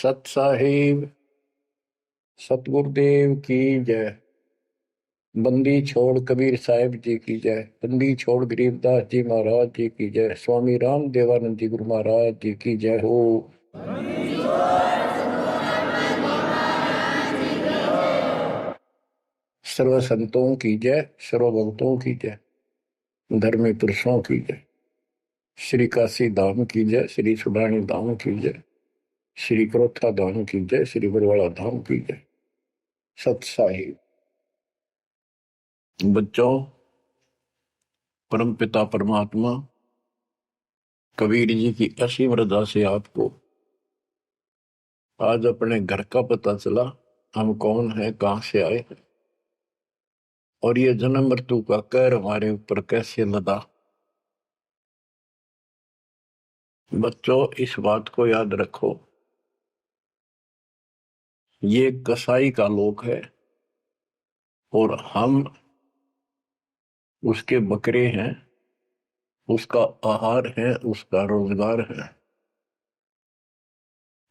सत साहिब सतगुरुदेव की जय। बंदी छोड़ कबीर साहिब जी की जय। बंदी छोड़ गरीबदास जी महाराज जी की जय। स्वामी राम देवानंद जी गुरु महाराज जी की जय हो। सर्व संतों की जय, सर्व भक्तों की जय, धर्मी पुरुषों की जय। श्री काशी धाम की जय, श्री सुडानी धाम की जय, श्री क्रोथा धाम की जय, श्री बरवाड़ा धाम की जय। सत साहिब बच्चों, परम पिता परमात्मा कबीर जी की असीम रजा से आपको आज अपने घर का पता चला। हम कौन है, कहां से आए और ये जन्म मृत्यु का कहर हमारे ऊपर कैसे लदा। बच्चों, इस बात को याद रखो, ये कसाई का लोक है और हम उसके बकरे हैं, उसका आहार है, उसका रोजगार है।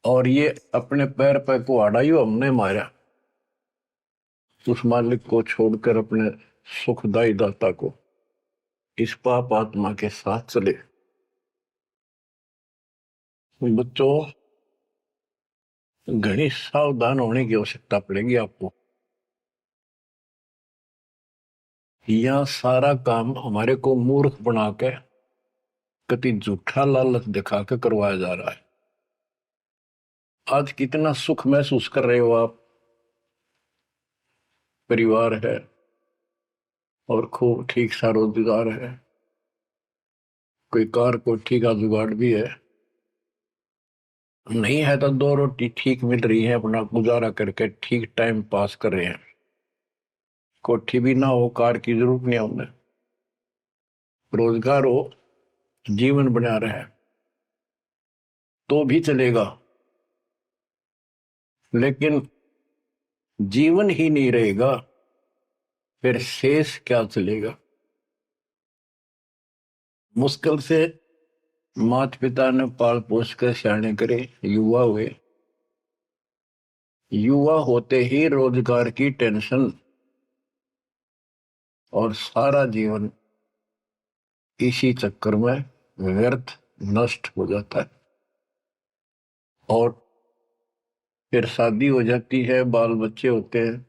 और ये अपने पैर पर कुहाड़ा ही हमने मारा, उस मालिक को छोड़कर अपने सुखदायी दाता को इस पाप आत्मा के साथ चले। बच्चों, घनी सावधान होने की आवश्यकता पड़ेगी आपको। यह सारा काम हमारे को मूर्ख बना के कति झूठा लालच दिखा के करवाया जा रहा है। आज कितना सुख महसूस कर रहे हो आप, परिवार है और खूब ठीक सा रोजगार है, कोई कार को ठीक का जुगाड़ भी है, नहीं है तो दो रोटी ठीक मिल रही है, अपना गुजारा करके ठीक टाइम पास कर रहे हैं। कोठी भी ना हो, कार की जरूरत नहीं है उन्हें, रोजगार हो, जीवन बना रहे तो भी चलेगा। लेकिन जीवन ही नहीं रहेगा, फिर शेष क्या चलेगा। मुश्किल से माता पिता ने पाल पोस कर सियाने करे, युवा हुए, युवा होते ही रोजगार की टेंशन और सारा जीवन इसी चक्कर में व्यर्थ नष्ट हो जाता है। और फिर शादी हो जाती है, बाल बच्चे होते हैं,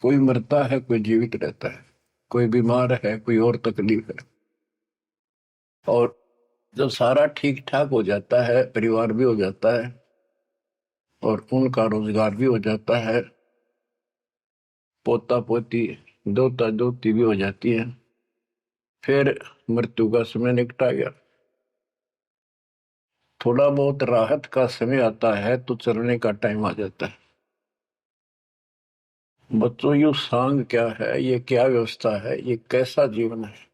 कोई मरता है, कोई जीवित रहता है, कोई बीमार है, कोई और तकलीफ है। और जब सारा ठीक ठाक हो जाता है, परिवार भी हो जाता है और उनका रोजगार भी हो जाता है, पोता पोती दोता दोती भी हो जाती है, फिर मृत्यु का समय निकटा गया। थोड़ा बहुत राहत का समय आता है तो चलने का टाइम आ जाता है। बच्चों, यू सांग क्या है, ये क्या व्यवस्था है, ये कैसा जीवन है।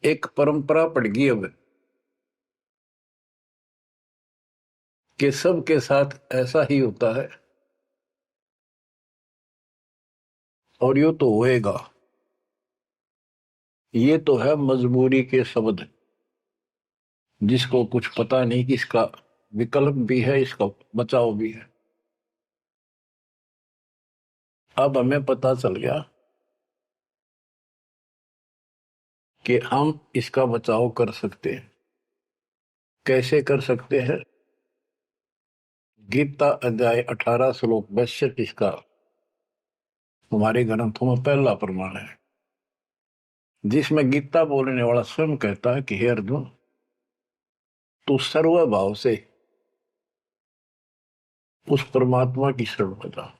एक परंपरा पड़ गई अब कि सब के साथ ऐसा ही होता है और यो तो होएगा। ये तो है मजबूरी के शब्द, जिसको कुछ पता नहीं कि इसका विकल्प भी है, इसका बचाव भी है। अब हमें पता चल गया कि हम इसका बचाव कर सकते हैं। कैसे कर सकते हैं? गीता अध्याय 18 श्लोक 62 इसका हमारे ग्रंथों में पहला प्रमाण है, जिसमें गीता बोलने वाला स्वयं कहता है कि हे अर्जुन, तू सर्वभाव से उस परमात्मा की शरण में जा,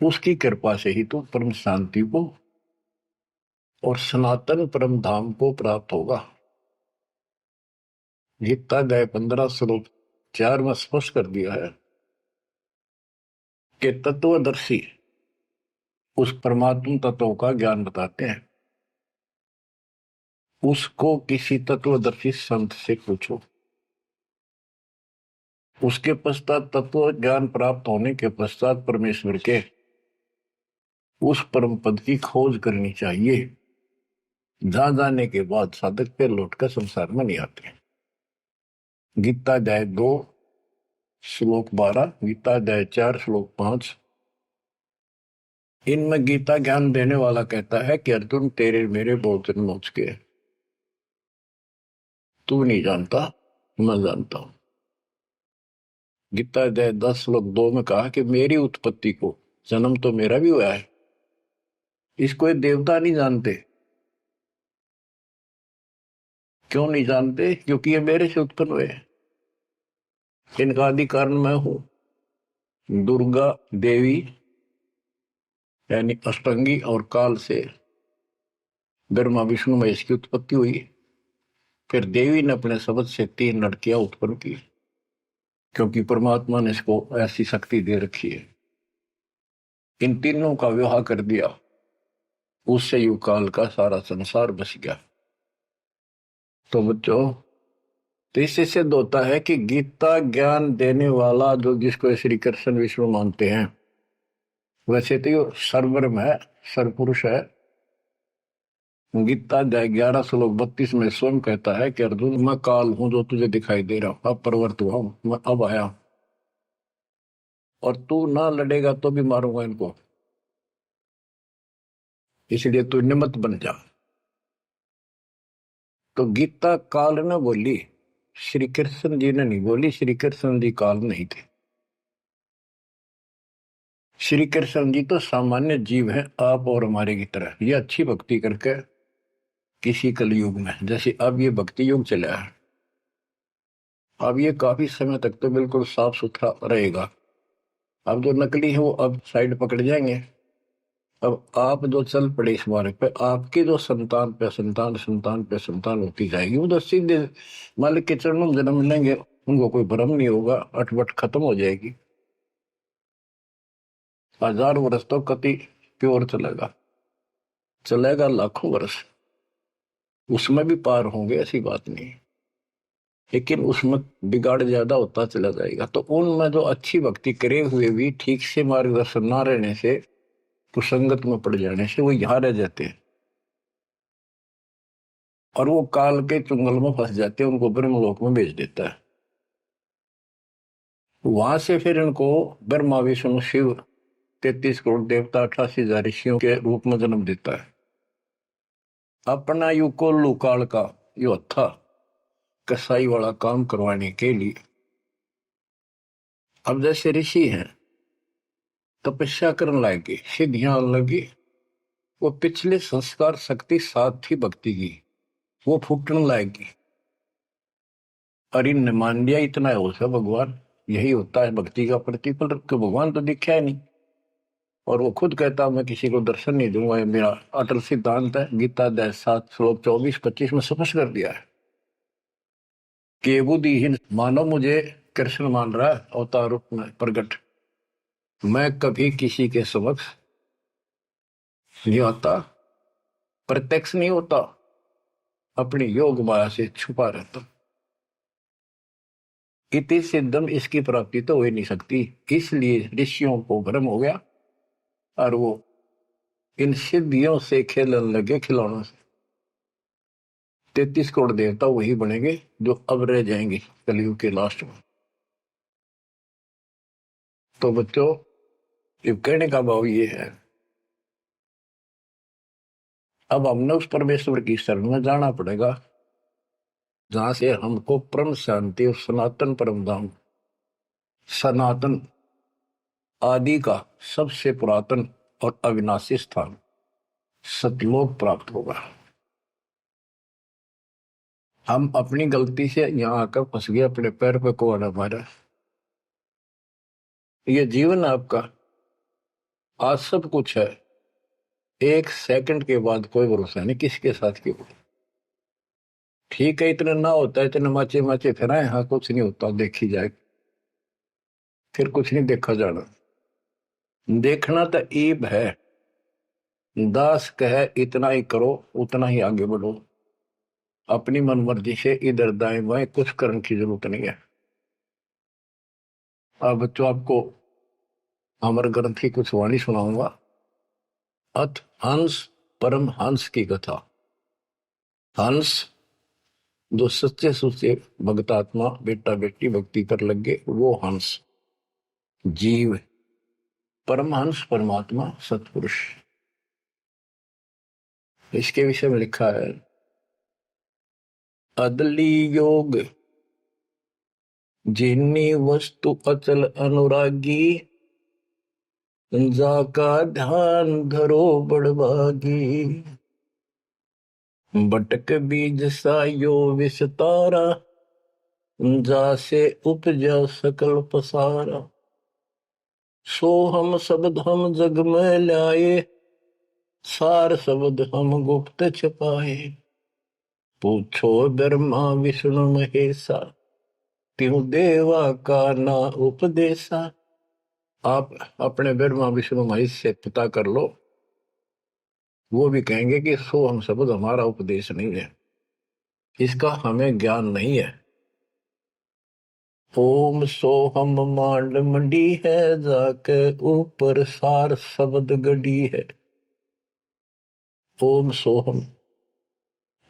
उसकी कृपा से ही तू परम शांति को और सनातन परम धाम को प्राप्त होगा। गीता अध्याय 15 श्लोक 4 में स्पष्ट कर दिया है कि तत्वदर्शी उस परमात्मा तत्व का ज्ञान बताते हैं। उसको किसी तत्वदर्शी संत से पूछो। उसके पश्चात तत्व ज्ञान प्राप्त होने के पश्चात परमेश्वर के उस परम पद की खोज करनी चाहिए, जहां जाने के बाद साधक पे लौटकर संसार में नहीं आते। गीता अध्याय 2 श्लोक 12, गीता अध्याय 4 श्लोक 5। इनमें गीता ज्ञान देने वाला कहता है कि अर्जुन तेरे मेरे बहुत जन्म हो चुके हैं, तू नहीं जानता, मैं जानता हूं। गीता अध्याय 10 श्लोक 2 में कहा कि मेरी उत्पत्ति को, जन्म तो मेरा भी हुआ है, इसको ये देवता नहीं जानते। क्यों नहीं जानते? क्योंकि ये मेरे से उत्पन्न हुए हैं, इनका आदि कारण मैं हूं। दुर्गा देवी यानी अष्टंगी और काल से ब्रह्मा विष्णु महेश की उत्पत्ति हुई। फिर देवी ने अपने शब्द से 3 लड़कियां उत्पन्न की, क्योंकि परमात्मा ने इसको ऐसी शक्ति दे रखी है। इन तीनों का विवाह कर दिया, उससे युग काल का सारा संसार बस गया। तो बच्चों, तो इससे सिद्ध होता है कि गीता ज्ञान देने वाला जो जिसको श्री कृष्ण विष्णु मानते हैं, वैसे तो ये सर्वब्रह्म है, सर्वपुरुष है। गीता अध्याय 11 श्लोक 32 में स्वयं कहता है कि अर्जुन मैं काल हूं जो तुझे दिखाई दे रहा हूं, अब प्रवर्त हुआ हूं, मैं अब आया, और तू ना लड़ेगा तो भी मारूंगा इनको, इसलिए तू निमित्त बन जा। तो गीता काल ने बोली, श्री कृष्ण जी ने नहीं बोली। श्री कृष्ण जी काल नहीं थे। श्री कृष्ण जी तो सामान्य जीव हैं, आप और हमारे की तरह। ये अच्छी भक्ति करके किसी कलयुग में, जैसे अब ये भक्ति युग चला है, अब ये काफी समय तक तो बिल्कुल साफ सुथरा रहेगा। अब जो नकली है वो अब साइड पकड़ जाएंगे। अब आप जो चल पड़े इस मार्ग पे, आपकी जो संतान पे संतान संतान पे संतान होती जाएगी, वो तो सीधे मालिक के चरणों में जन्म लेंगे, उनको कोई भ्रम नहीं होगा, अटपट खत्म हो जाएगी। 1000 वर्ष तो कति प्योर चलेगा, चलेगा लाखों वर्ष, उसमें भी पार होंगे, ऐसी बात नहीं। लेकिन उसमें बिगाड़ ज्यादा होता चला जाएगा। तो उनमें जो अच्छी भक्ति करे हुए भी ठीक से मार्गदर्शन ना रहने से, कुसंगत में पड़ जाने से वो यहाँ रह जाते हैं, और वो काल के चुंगल में फंस जाते हैं, उनको ब्रह्मलोक में भेज देता है। वहां से फिर इनको ब्रह्मा विष्णु शिव 33 करोड़ देवता 88,000 ऋषियों के रूप में जन्म देता है। अपना युग को लुकाल का यो था कसाई वाला काम करवाने के लिए। अब जैसे ऋषि हैं, तपस्या करने लगे, सिद्धियां लगी, वो पिछले संस्कार शक्ति साथ थी भक्ति की, वो फूटने लगेगी। और इनने मान लिया इतना है उसे भगवान, यही होता है भक्ति का प्रतिफल, तो भगवान तो दिखा है नहीं। और वो खुद कहता मैं किसी को दर्शन नहीं दूंगा, ये मेरा अटल सिद्धांत है। गीता अध्याय 7 श्लोक 24-25 में स्पष्ट कर दिया है कि बुद्धिहीन मानव मुझे कृष्ण मान रहा है अवतार रूप में प्रकट, मैं कभी किसी के समक्ष नहीं आता, प्रत्यक्ष नहीं होता, अपनी योग माया से छुपा रहता। इति सिद्धम, इसकी प्राप्ति तो हो ही नहीं सकती। इसलिए ऋषियों को भ्रम हो गया और वो इन सिद्धियों से खेलने लगे, खिलौनों से। 33 करोड़ देवता वही बनेंगे जो अब रह जाएंगे कलयुग के लास्ट में। तो बच्चों, ये कहने का भाव ये है, अब हमने उस परमेश्वर की शरण में जाना पड़ेगा जहां से हमको परम शांति और सनातन परम धाम, सनातन आदि का सबसे पुरातन और अविनाशी स्थान सतलोक प्राप्त होगा। हम अपनी गलती से यहां आकर फंस गए, अपने पैर पे कुआं मारा। ये जीवन आपका, आज सब कुछ है, एक सेकंड के बाद कोई भरोसा नहीं किसके साथ क्यों। ठीक है, इतना ना होता है, इतने माचे माचे फिराए, हाँ कुछ नहीं होता, देखी जाए, फिर कुछ नहीं देखा जाना। देखना तो ईब है, दास कहे इतना ही करो, उतना ही आगे बढ़ो, अपनी मनमर्जी से इधर दाएं बाएं कुछ करने की जरूरत नहीं है। अब बच्चों, आपको अमर ग्रंथ की कुछ वाणी सुनाऊंगा। अथ हंस परम हंस की कथा। हंस जो सच्चे सुच्चे भक्तात्मा बेटा बेटी भक्ति कर लगे वो हंस जीव परमहंस परमात्मा सतपुरुष। इसके विषय में लिखा है अदली योग जिन्नी वस्तु अचल अनुरागी जाका ध्यान धरो बड़भागी। बटक बीज सायो विस्तारा जासे उपजा सकल पसारा। सो हम शब्द हम जग में लाए सार शब्द हम गुप्त छपाए। पूछो ब्रह्मा विष्णु महेशा त्यों देवा का ना उपदेशा। आप अपने ब्रह्मा विष्णु महेश से पता कर लो, वो भी कहेंगे कि सो हम शब्द हमारा उपदेश नहीं है, इसका हमें ज्ञान नहीं है। ओम सोहम मांड मंडी है जाके ऊपर सार शब्द गड़ी है। ओम सोहम,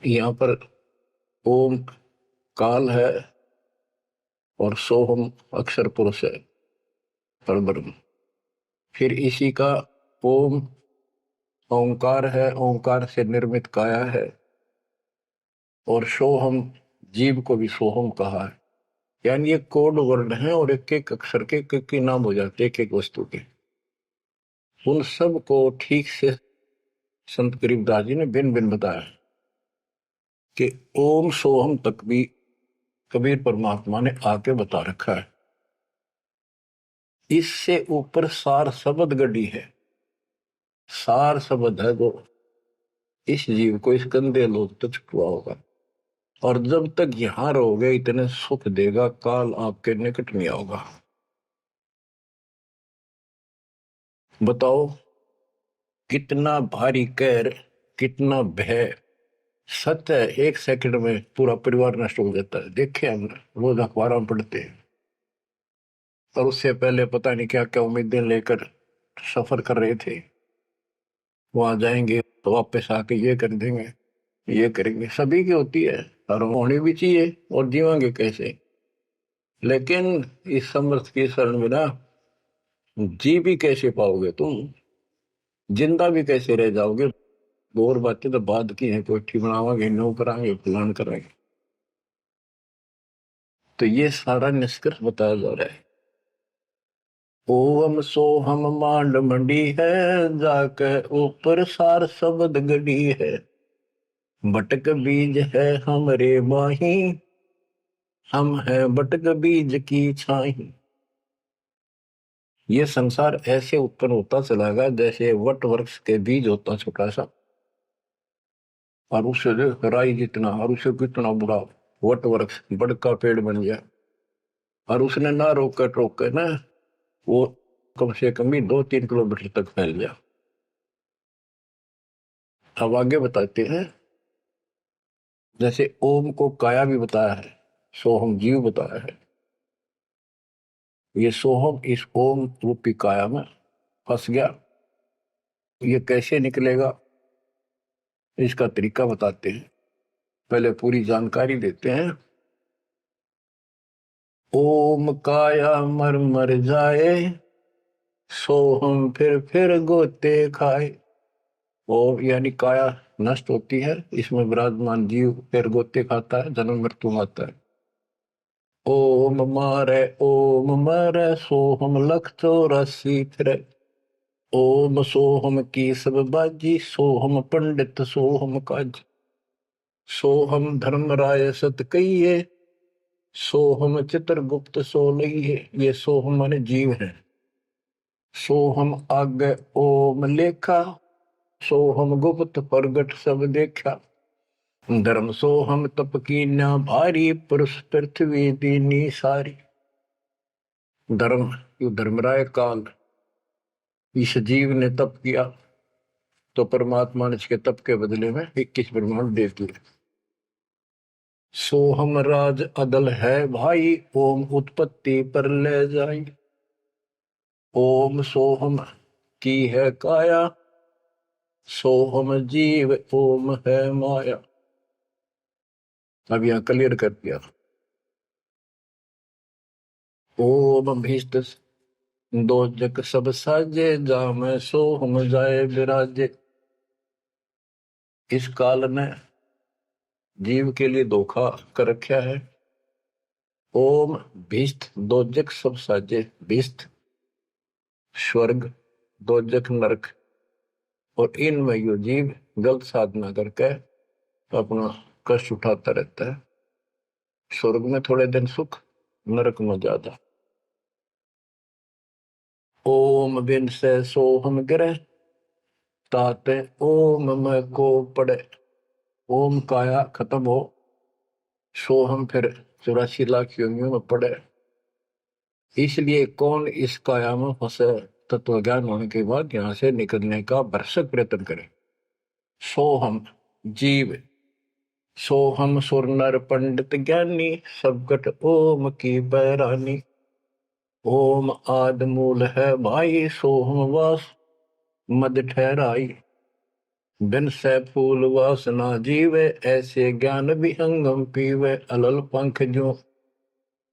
यहाँ पर ओम काल है और सोहम अक्षर पुरुष है परब्रह्म। फिर इसी का ओम ओंकार है, ओंकार से निर्मित काया है। और सोहम जीव को भी सोहम कहा है, यानी ये कोड वर्ण है और एक एक अक्षर के एक नाम हो जाते एक एक वस्तु के। उन सब को ठीक से संत गरीबदास जी ने भिन्न भिन्न बताया कि ओम सोहम तक भी कबीर परमात्मा ने आके बता रखा है। इससे ऊपर सार शब्द गढ़ी है। सार शब्द है जो इस जीव को इस गंदे लोग तक छुआ होगा, और जब तक यहां रहोगे इतने सुख देगा, काल आपके निकट नहीं आओगा। बताओ कितना भारी कहर, कितना भय। सत्य है, एक सेकंड में पूरा परिवार नष्ट हो जाता है। देखे हम रोज अखबारों में पढ़ते हैं, और उससे पहले पता नहीं क्या क्या उम्मीदें लेकर सफर कर रहे थे। वहां जाएंगे तो वापस आके ये कर देंगे, ये करेंगे। सभी की होती है और होनी भी चाहिए, और जीवांगे कैसे। लेकिन इस समर्थ की शरण में ना जी भी कैसे पाओगे तुम, जिंदा भी कैसे रह जाओगे। और बातें तो बाद की है, कोठी बनावांगे, नो करांगे, फलान करांगे। तो ये सारा निष्कर्ष बताया जा रहा है। ओम सोहम मांड मंडी है जाके ऊपर सार शब्द गढ़ी है। बटक बीज है हमरे माही हम है बटक बीज की छाही। ये संसार ऐसे उत्पन्न होता चला गया जैसे वट वृक्ष के बीज होता छोटा सा, और उससे राई जितना, और उससे कितना बड़ा वट वृक्ष बड़का पेड़ बन गया। और उसने ना रोक टोक ना वो कम से कम भी 2-3 किलोमीटर तक फैल गया। अब आगे बताते हैं, जैसे ओम को काया भी बताया है, सोहम जीव बताया है। ये सोहम इस ओम रूपी काया में फंस गया। ये कैसे निकलेगा, इसका तरीका बताते हैं। पहले पूरी जानकारी देते हैं। ओम काया मर मर जाए सोहम फिर गोते खाए। ओम यानी काया नष्ट होती है, इसमें विराजमान जीव फिर गोते खाता है, जन्म मृत्यु आता है। ओम मारे सोहम लख 84 फिरे। ओम सोहम की सब बाजी सोहम पंडित सोहम काज। सोहम धर्म राय सत कहिए सोहम चित्रगुप्त सो लइए। ये सोहम माने जीव है। सोहम आगे ओम लेखा सोहम गुप्त प्रगट सब देखा। धर्म सोहम तप की न भारी पुरुष पृथ्वी दीनी सारी। धर्म धर्मराय काल इस जीव ने तप किया तो परमात्मा ने इसके तप के बदले में 21 ब्रह्मांड दे दिए। सोहम राज अदल है भाई ओम उत्पत्ति पर ले जाए। ओम सोहम की है काया सोहम जीव ओम है माया। अब यहाँ क्लियर कर दिया। ओम भीष्ट दो जग सब साजे, जाम सो हम जाए विराजे। इस काल ने जीव के लिए धोखा कर रखा है। ओम भीष्ट दो जग सब साजे, भीष्ट स्वर्ग, दो जग नरक, और इनमें यो जीव गलत साधना करके अपना कष्ट उठाता रहता है। स्वर्ग में थोड़े दिन सुख, नरक में ज्यादा। ओम बिन से सोहम गिरे, ताते ओम में को पड़े। ओम काया खत्म हो, सोहम फिर 84 लाख योनियों में पड़े। इसलिए कौन इस काया में फंसे, तत्व ज्ञान होने के बाद यहां से निकलने का भरसक प्रयत्न करे। सोहम जीव, सोहम सुर नर पंडित ज्ञानी, सबकट ओम की बैरानी। ओम आद मूल है भाई, सोहम वास मद ठहराई। बिन से फूल वासना जीवे, ऐसे ज्ञान विहंगम पीवे। अलल पंख जो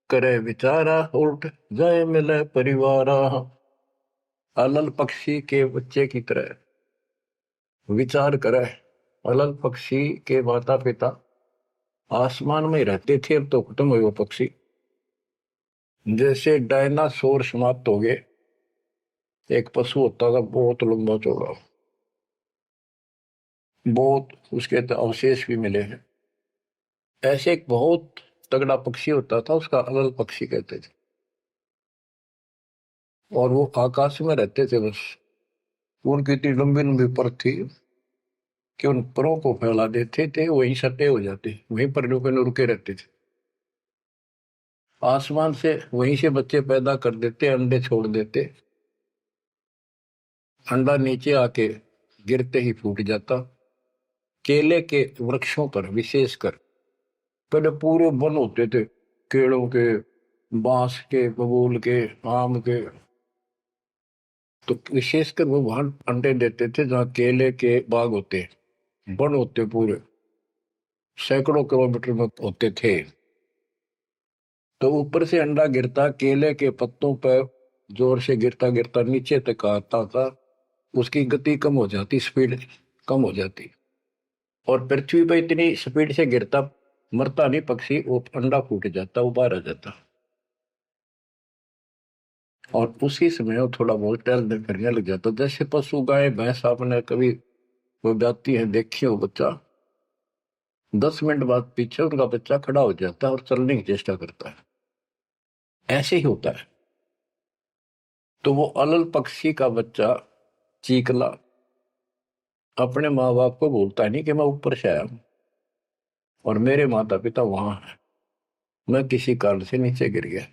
करे विचारा, उल्ट जाए मिले परिवारा। अलल पक्षी के बच्चे की तरह विचार करे। अलल पक्षी के माता पिता आसमान में रहते थे, अब तो खत्म हुए वो पक्षी। जैसे डायनासोर समाप्त हो गए। एक पशु होता था बहुत लंबा चौड़ा, बहुत उसके तो अवशेष भी मिले हैं। ऐसे एक बहुत तगड़ा पक्षी होता था, उसका अलल पक्षी कहते थे। और वो आकाश में रहते थे बस। उनकी इतनी लंबी लंबी पर थी कि उन परों को फैला देते थे, वहीं सटे हो जाते, वहीं पर रुके रहते थे। आसमान से वहीं से बच्चे पैदा कर देते, अंडे छोड़ देते। अंडा नीचे आके गिरते ही फूट जाता। केले के वृक्षों पर विशेषकर पहले पूरे वन होते थे, केलों के, बांस के, बबूल के, आम के। तो विशेषकर वो वहां अंडे देते थे जहाँ केले के बाग होते, वन होते पूरे, सैकड़ों किलोमीटर में होते थे। तो ऊपर से अंडा गिरता, केले के पत्तों पर जोर से गिरता गिरता नीचे तक आता था। उसकी गति कम हो जाती, स्पीड कम हो जाती, और पृथ्वी पर इतनी स्पीड से गिरता, मरता नहीं पक्षी, वो अंडा फूट जाता, वो बाहर आ जाता। और उसी समय वो थोड़ा बहुत टहलने फिरने लग जाता। जैसे पशु गाय भैंस आपने कभी वो जाती है देखी हो, बच्चा 10 मिनट बाद पीछे उनका बच्चा खड़ा हो जाता है और चलने की चेष्टा करता है। ऐसे ही होता है। तो वो अलल पक्षी का बच्चा चीकला अपने माँ बाप को बोलता नहीं कि मैं ऊपर से आया हूं और मेरे माता पिता वहां है, मैं किसी कारण से नीचे गिर गया,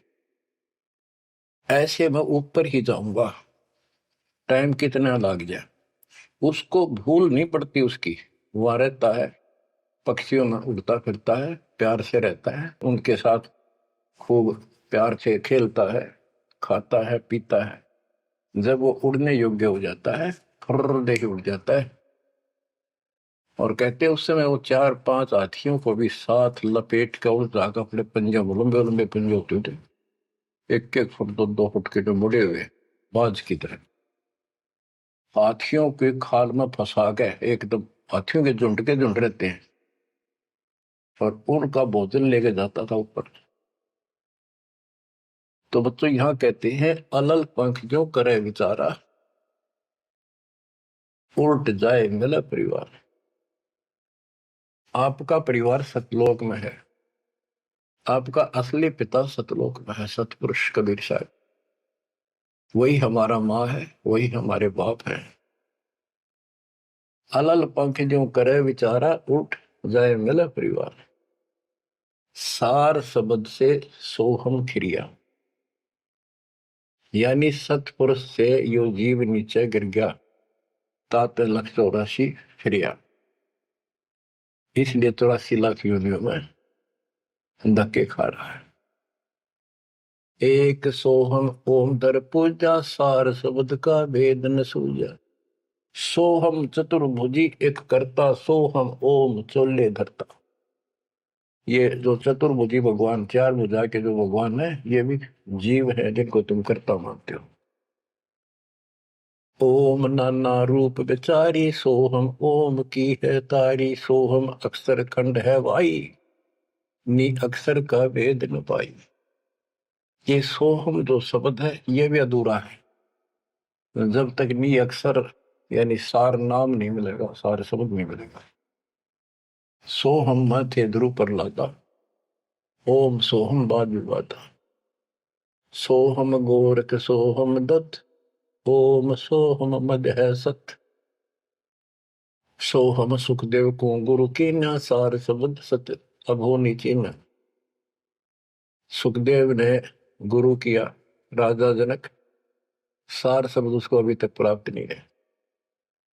ऐसे मैं ऊपर ही जाऊंगा, टाइम कितना लग जाए। उसको भूल नहीं पड़ती उसकी, वहां रहता है, पक्षियों में उड़ता फिरता है, प्यार से रहता है उनके साथ, खूब प्यार से खेलता है, खाता है, पीता है। जब वो उड़ने योग्य हो जाता है, फर्र दे के उड़ जाता है। और कहते हैं उस समय वो 4-5 हाथियों को भी साथ लपेट कर उस जाकर अपने पंजे, लंबे लंबे पंजे होते थे, 1-1 फुट 2-2 फुट के, जो मुड़े हुए बाज की तरह, हाथियों के खाल में फंसा के एकदम, हाथियों के झुंड रहते हैं, और उनका भोजन लेके जाता था ऊपर। तो बच्चों यहाँ कहते हैं अलल पंख जो करे विचारा, उल्ट जाए मिला परिवार। आपका परिवार सतलोक में है, आपका असली पिता सतलोक में है, सतपुरुष कबीर साहब। वही हमारा माँ है, वही हमारे बाप है। अलल पंख जो करे विचारा, उठ जाए मिला परिवार। सार शब्द से सोहम खिरिया, यानी सतपुरुष से यो जीव नीचे गिर गया, तात 184 फिरिया। इसलिए 84 लाख योनियों में धक्के खा रहा है। एक सोहम ओम दर पूजा, सार शब्द का भेद न सूझा। सोहम चतुर्भुजी एक करता, सोहम ओम चोले धरता। ये जो चतुर्भुजी भगवान, चार भुजा के जो भगवान है, ये भी जीव है जिनको तुम कर्ता मानते हो। ओम नाना रूप विचारी सोहम, ओम की है तारी सोहम, अक्षर खंड है वाई, नी अक्षर का वेद न पाई। ये सोहम जो शब्द है ये भी अधूरा है जब तक नी अक्षर यानी सार नाम नहीं मिलेगा, सार शब्द नहीं मिलेगा। सोहम थे ध्रुव पर लादा, ओम सोहम बाद विवादा, सोहम गोरख सोहम दत्त, ओम सोहम मद है सत, सोहम सुखदेव को गुरु की न, सार शब्द सत अब हो नीचे न। सुखदेव ने गुरु किया राजा जनक, सार शब्द उसको अभी तक प्राप्त नहीं है।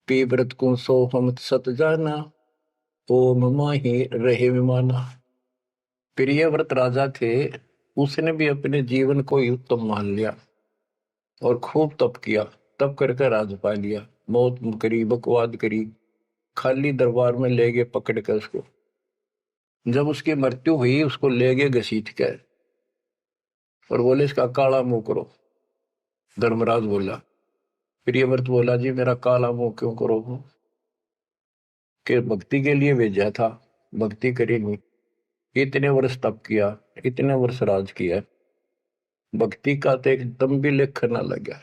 पी व्रत को सोहम सत जाना, ओम माही रहे विमाना। प्रियव्रत राजा थे, उसने भी अपने जीवन को ही उत्तम मान लिया और खूब तप किया। तप करके राज पा लिया, मौत करी, बकवाद करी, खाली दरबार में ले गए पकड़ कर उसको। जब उसकी मृत्यु हुई उसको ले गए घसीट कर और बोले इसका काला मुंह करो। धर्मराज बोला, प्रियव्रत बोला जी मेरा काला मुंह क्यों करो? कि भक्ति के लिए भेजा था, भक्ति करी नहीं, इतने वर्ष तप किया, इतने वर्ष राज किया, भक्ति का तो एक दम भी लेख न लगा,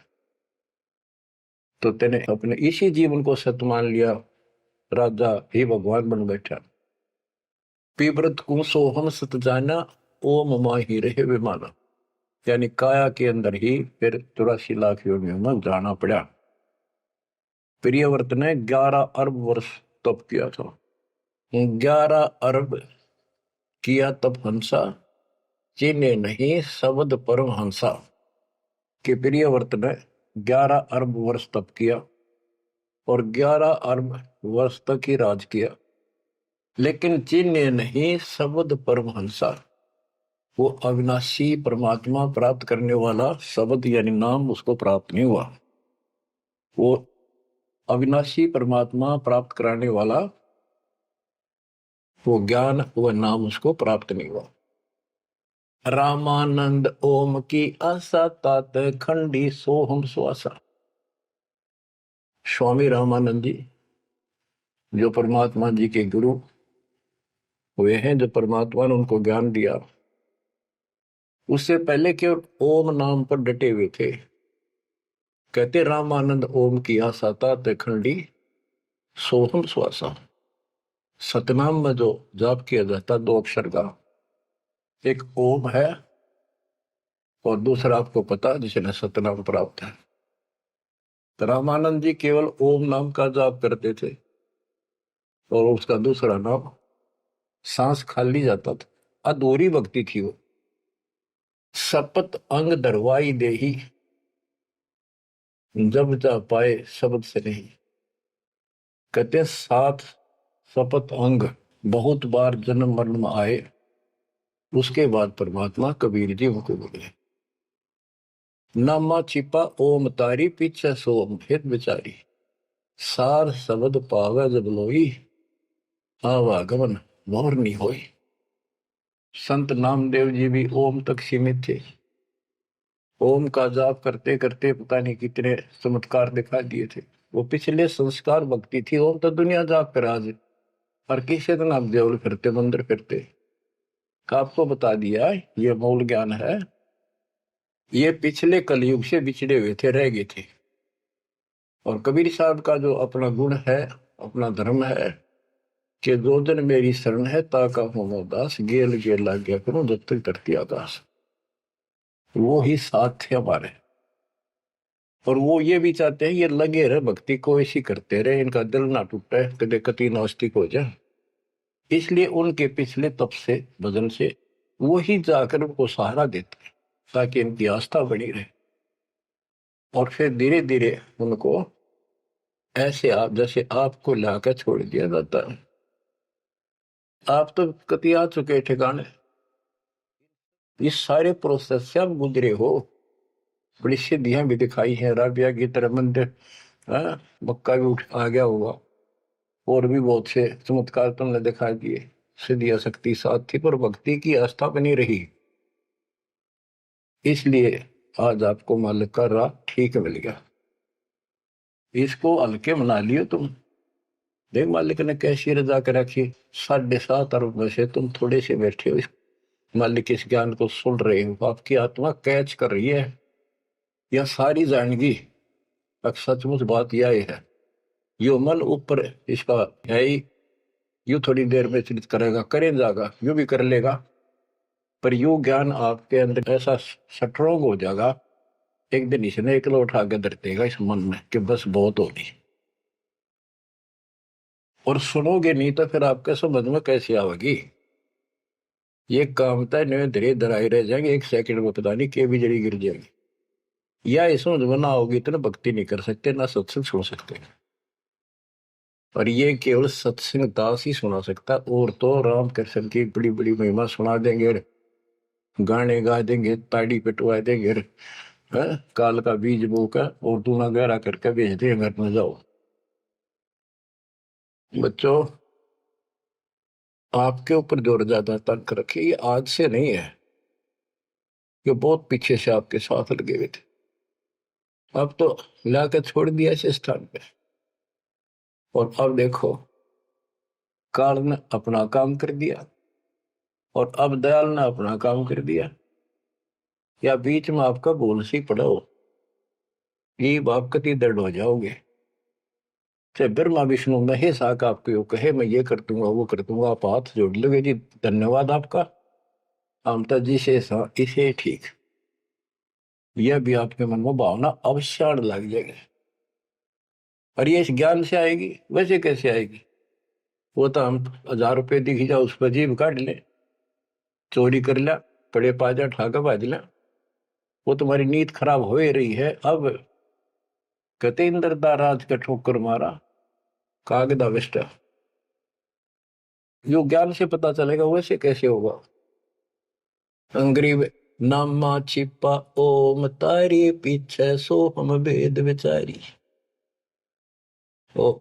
तो तेने अपने इसी जीवन को सत मान लिया, राजा ही भगवान बन बैठा। पीव्रत को सोहम सत जाना, ओम माही रहे विमाना। यानी काया के अंदर ही फिर 84 लाख योनियों में जाना पड़ा। प्रियव्रत ने 11 अरब वर्ष तप किया था। 11 अरब किया तप हंसा, चिन्हे नहीं शब्द परम हंसा। कि प्रियव्रत ने 11 अरब वर्ष तप किया और 11 अरब वर्ष तक ही राज किया, लेकिन चिन्ह नहीं शब्द परमहंसा। वो अविनाशी परमात्मा प्राप्त करने वाला शब्द यानी नाम उसको प्राप्त नहीं हुआ। वो अविनाशी परमात्मा प्राप्त कराने वाला वो ज्ञान, वो नाम उसको प्राप्त नहीं हुआ। रामानंद ओम की आशा, तात खंडी सोहम श्वासा। स्वामी रामानंद जी जो परमात्मा जी के गुरु हुए हैं, जो परमात्मा ने उनको ज्ञान दिया, उससे पहले केवल ओम नाम पर डटे हुए थे। कहते रामानंद ओम की आशा तात खंडी सोहम श्वासा। सतनाम में जो जाप किया जाता 2 अक्षर का, एक ओम है और दूसरा आपको पता जिसने सतनाम प्राप्त है। तो रामानंद जी केवल ओम नाम का जाप करते थे और उसका दूसरा नाम सांस खाली जाता था, अधूरी भक्ति थी वो। सपत अंग दरवाई देही, जब जा पाए शब्द से नहीं। कहते 7 सपत अंग बहुत बार जन्म मरण में आए, उसके बाद परमात्मा कबीर जी उनको बोले। नामा छिपा ओम तारी, पीछे सोम फिर बिचारी। सार शब्द पावे जब लोई, आवागमन मोर नहीं होई। संत नामदेव जी भी ओम तक सीमित थे। ओम का जाप करते करते पता नहीं कितने चमत्कार दिखा दिए थे। वो पिछले संस्कार भक्ति थी। ओम तो दुनिया जाप कर आज, और किसी दिन आप देवल फिरते, मंदिर फिरते। आपको बता दिया ये मूल ज्ञान है। ये पिछले कलयुग से बिछड़े हुए थे, रह गए थे। और कबीर साहब का जो अपना गुण है, अपना धर्म है कि जो दिन मेरी शरण है ताका हो दास, गेल गेल लाग गया करूं जब तक धरती आकाश। वो ही साथ थे हमारे। और वो ये भी चाहते हैं ये लगे रहे भक्ति को, ऐसी करते रहे, इनका दिल ना टूटे, कदे कति नास्तिक हो जाए। इसलिए उनके पिछले तप से, भजन से वो ही जाकर उनको सहारा देते हैं ताकि इनकी आस्था बनी रहे। और फिर धीरे धीरे उनको ऐसे आप जैसे आपको लाकर छोड़ दिया जाता है। आप तो कति आ चुके ठिकाने, इस सारे प्रोसेस से आप गुजरे हो। बड़ी सिद्धियां भी दिखाई हैं, राबिया की तरह मंदिर, मक्का भी उठ आ गया होगा, और भी बहुत से चमत्कार तुमने दिखा दिए। सिद्धि शक्ति साथ थी पर भक्ति की आस्था बनी रही, इसलिए आज आपको मालिक का राह ठीक मिल गया। इसको हल्के मना लियो तुम। देख मालिक ने कैसी रजा कर रखी, 7.5 अरब में से तुम थोड़े से बैठे हो, मालिक इस ज्ञान को सुन रहे हो, आपकी आत्मा कैच कर रही है, यह सारी जानगी। अब सचमुच बात यह है, यो मन ऊपर इसका है ही, यू थोड़ी देर में चित करेगा, करे जाएगा, यू भी कर लेगा, पर यू ज्ञान आपके अंदर ऐसा स्ट्रोंग हो जाएगा, एक दिन इसने एक उठा के धर देगा इस मन में कि बस बहुत होगी। और सुनोगे नहीं तो फिर आपके समझ में कैसे आवेगी। ये काम था धीरे धराई रह जाएंगे, 1 सेकंड में पता नहीं के भी जड़ी गिर जाएगी। या इस समझ में ना होगी इतना भक्ति नहीं कर सकते, ना सत्संग सुन सकते। और ये केवल सत्संग दास ही सुना सकता, और तो राम कृष्ण की बड़ी बड़ी महिमा सुना देंगे, गाने गा देंगे, ताड़ी पिटवा देंगे, काल का बीज बोकर और दूना गहरा करके भेज देंगे घर में जाओ। बच्चों, आपके ऊपर जोर ज्यादा तंग रखे, ये आज से नहीं है, ये बहुत पीछे से आपके साथ लगे हुए थे, अब तो लाकर छोड़ दिया इस स्थान पे। और अब देखो, काल ने अपना काम कर दिया और अब दयाल ने अपना काम कर दिया, या बीच में आपका बोल सी पड़ा हो, ये आप कति दर्द हो जाओगे। चाहे ब्रह्मा विष्णु महेश आकर आपको कहे मैं ये कर दूंगा वो कर दूंगा, आप हाथ जोड़ लोगे जी धन्यवाद आपका, आमता जी से इसे ठीक, यह भी आपके मन में भावना अवश्य लग जाएगी। और ये इस ज्ञान से आएगी, वैसे कैसे आएगी? वो तो हम 1000 रुपये दिख जाओ उस पर जीभ काट ले, चोरी कर लिया, पड़े पाजा ठाका बाज लिया, वो तुम्हारी नीयत खराब हो ही रही है। अब कहते इंद्र राज का ठोकर मारा कागदा विष्टा, जो ज्ञान से पता चलेगा वैसे कैसे होगा। अंग्रेज नामा छिपा ओम तारी पीछे सो हम भेद विचारी। ओ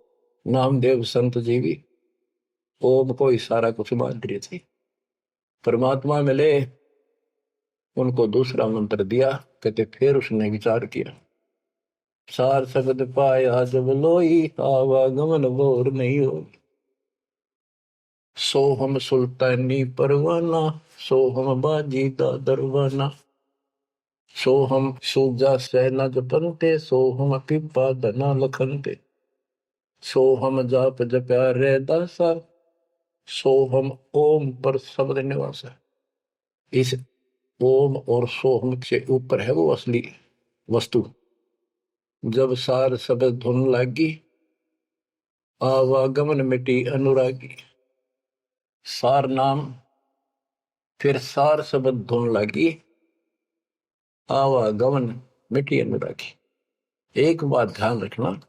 नामदेव संत जी भी ओम को ही सारा कुछ मान रहे थे, परमात्मा मिले उनको दूसरा मंत्र दिया, कहते फिर उसने विचार किया, सार शब्द पाया जब लोई आवागमन बोर नहीं हो, सो हम सुल्तानी परवाना, सो हम बाजी दा दरवाना, सो हम सूजा सेना जपनते, सो हम पिपा धना लखनते, सो हम जाप जप्या रे दासा, सो हम ओम पर शब्द निवासा। इस ओम और सोहम से ऊपर है वो असली वस्तु। जब सार शब्द धुन लागी, आवागमन मिटी अनुरागी। सार नाम फिर सार शब्द धुन लागी, आवागमन मिटी अनुरागी। एक बात ध्यान रखना,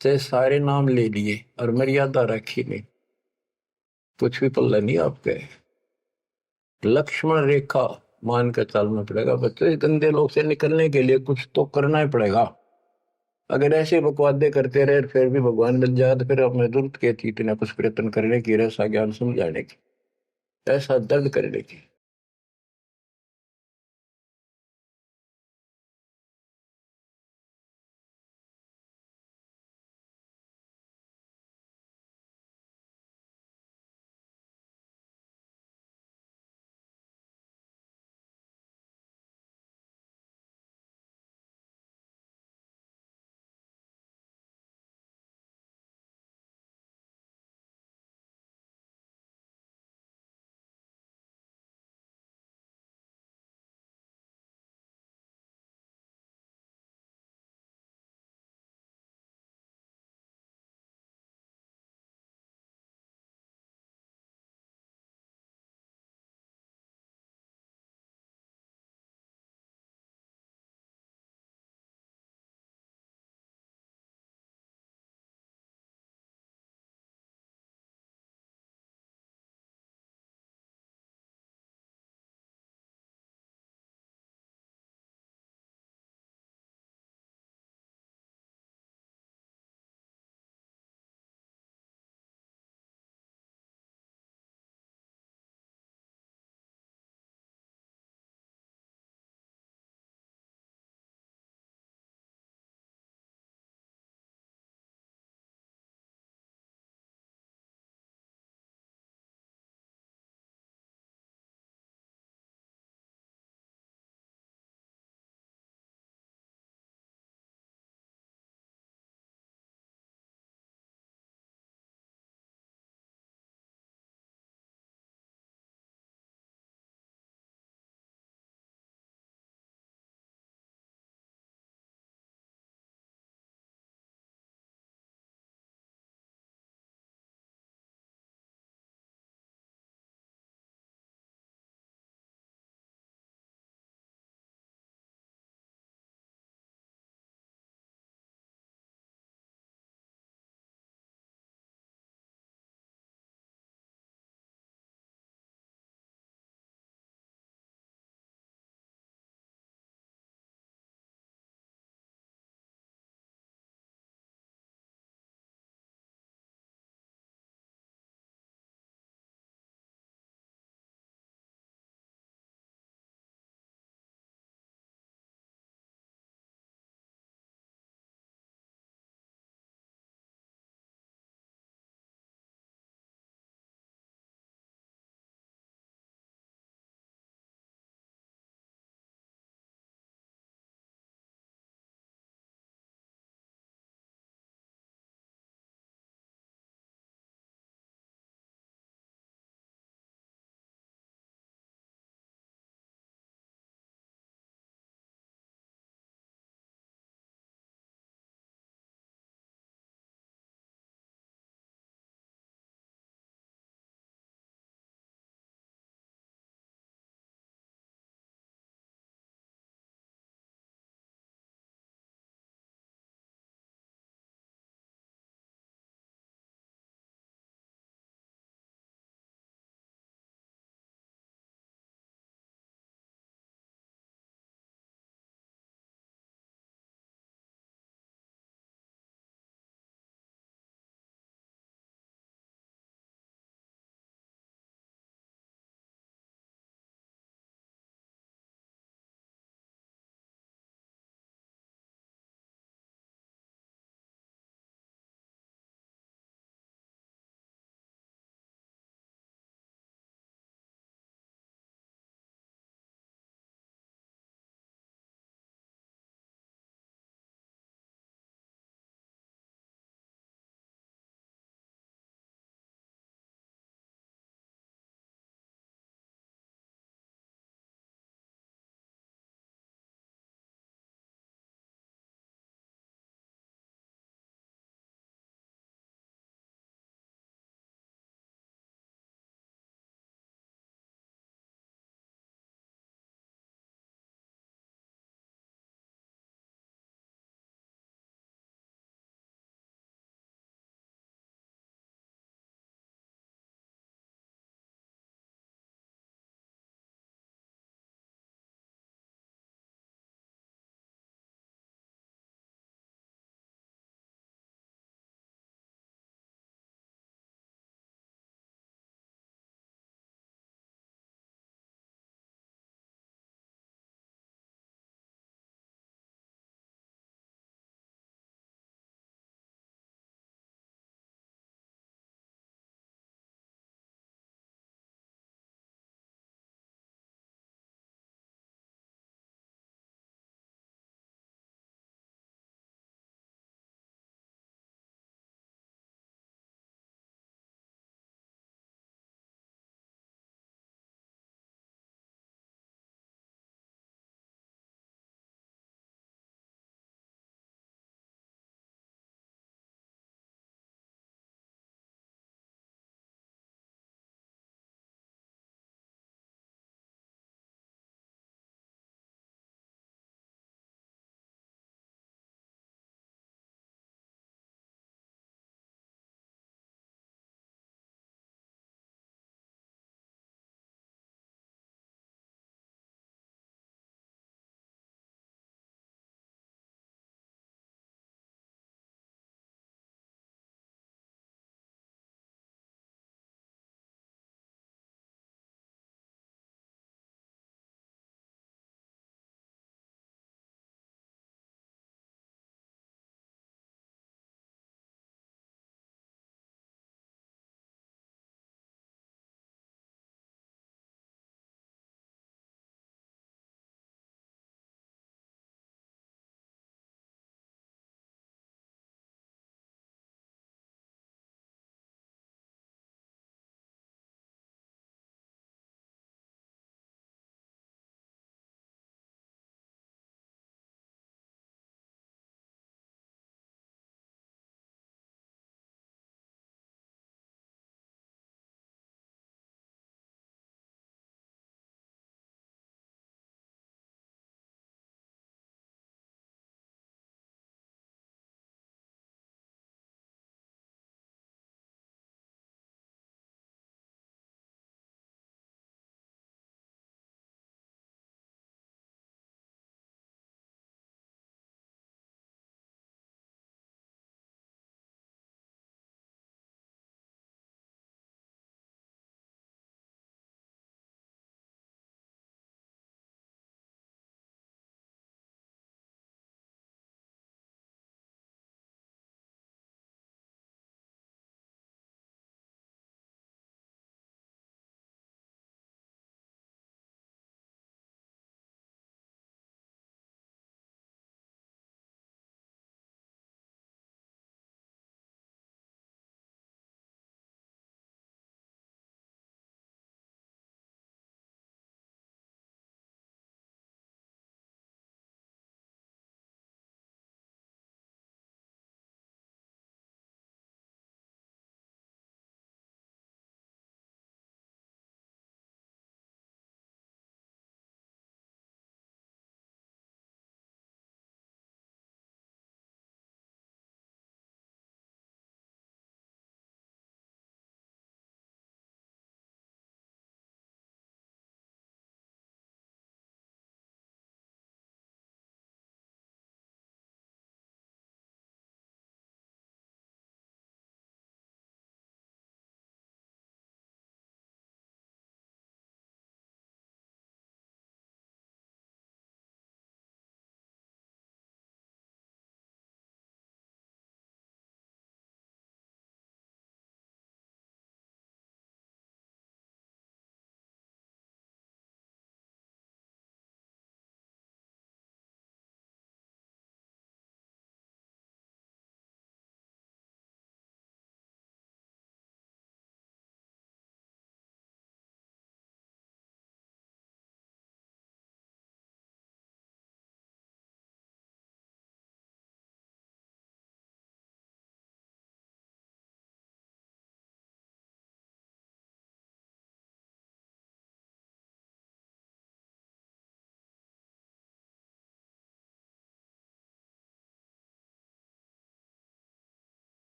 चाहे सारे नाम ले लिए और मर्यादा रखी नहीं, कुछ भी पल्ला नहीं आपके। लक्ष्मण रेखा मान कर चलना पड़ेगा बच्चों, इस गंदे लोग से निकलने के लिए कुछ तो करना ही पड़ेगा। अगर ऐसे बकवादे करते रहे फिर भी भगवान मिल जाए तो फिर हमें जरूरत क्या थी इतना कुछ प्रयत्न करने की, ऐसा ज्ञान समझाने की, ऐसा दर्द करने की।